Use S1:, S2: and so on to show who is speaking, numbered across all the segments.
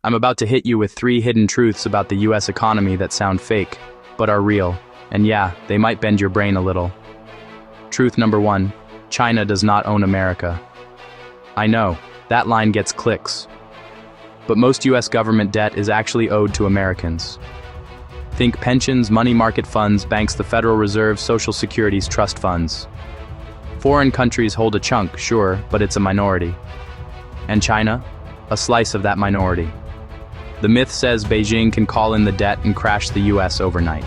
S1: I'm about to hit you with 3 hidden truths about the US economy that sound fake, but are real. And yeah, they might bend your brain a little. Truth number 1, China does not own America. I know, that line gets clicks. But most US government debt is actually owed to Americans. Think pensions, money market funds, banks, the Federal Reserve, Social Security's trust funds. Foreign countries hold a chunk, sure, but it's a minority. And China? A slice of that minority. The myth says Beijing can call in the debt and crash the US overnight.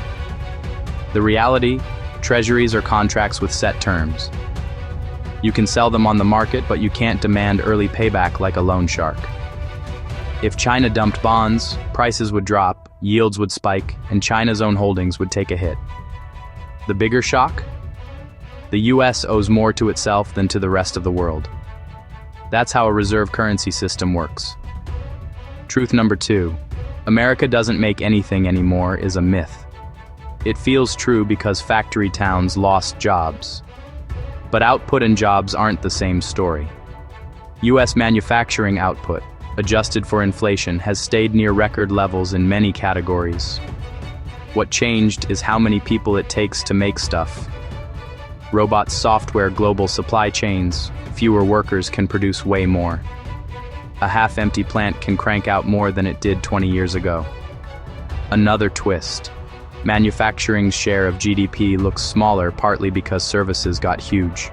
S1: The reality? Treasuries are contracts with set terms. You can sell them on the market, but you can't demand early payback like a loan shark. If China dumped bonds, prices would drop, yields would spike, and China's own holdings would take a hit. The bigger shock? The US owes more to itself than to the rest of the world. That's how a reserve currency system works. Truth number 2, America doesn't make anything anymore is a myth. It feels true because factory towns lost jobs. But output and jobs aren't the same story. US manufacturing output, adjusted for inflation, has stayed near record levels in many categories. What changed is how many people it takes to make stuff. Robots, software, global supply chains, fewer workers can produce way more. A half-empty plant can crank out more than it did 20 years ago. Another twist. Manufacturing's share of GDP looks smaller partly because services got huge.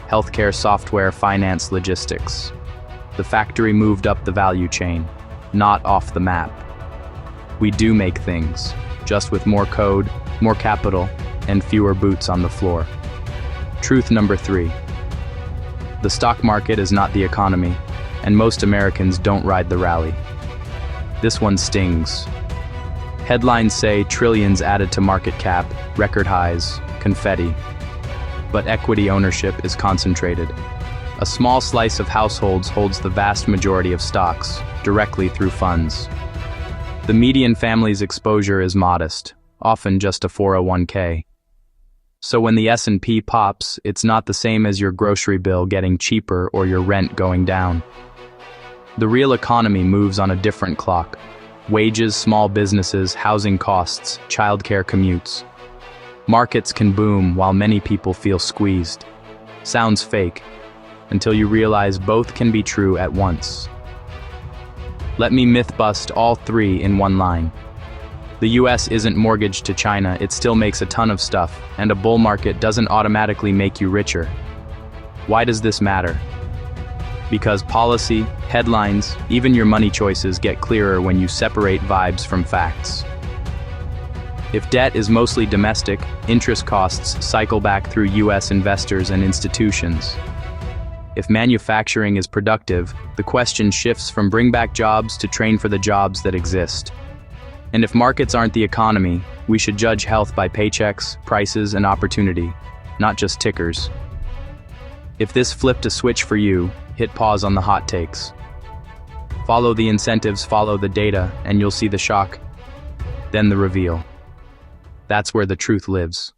S1: Healthcare, software, finance, logistics. The factory moved up the value chain, not off the map. We do make things, just with more code, more capital, and fewer boots on the floor. Truth number 3. The stock market is not the economy, and most Americans don't ride the rally. This one stings. Headlines say trillions added to market cap, record highs, confetti. But equity ownership is concentrated. A small slice of households holds the vast majority of stocks, directly through funds. The median family's exposure is modest, often just a 401k. So when the S&P pops, it's not the same as your grocery bill getting cheaper or your rent going down. The real economy moves on a different clock. Wages, small businesses, housing costs, childcare commutes. Markets can boom while many people feel squeezed. Sounds fake, until you realize both can be true at once. Let me myth bust all 3 in one line. The US isn't mortgaged to China, it still makes a ton of stuff, and a bull market doesn't automatically make you richer. Why does this matter? Because policy, headlines, even your money choices get clearer when you separate vibes from facts. If debt is mostly domestic, interest costs cycle back through US investors and institutions. If manufacturing is productive, the question shifts from bring back jobs to train for the jobs that exist. And if markets aren't the economy, we should judge health by paychecks, prices, and opportunity, not just tickers. If this flipped a switch for you, hit pause on the hot takes. Follow the incentives, follow the data, and you'll see the shock, then the reveal. That's where the truth lives.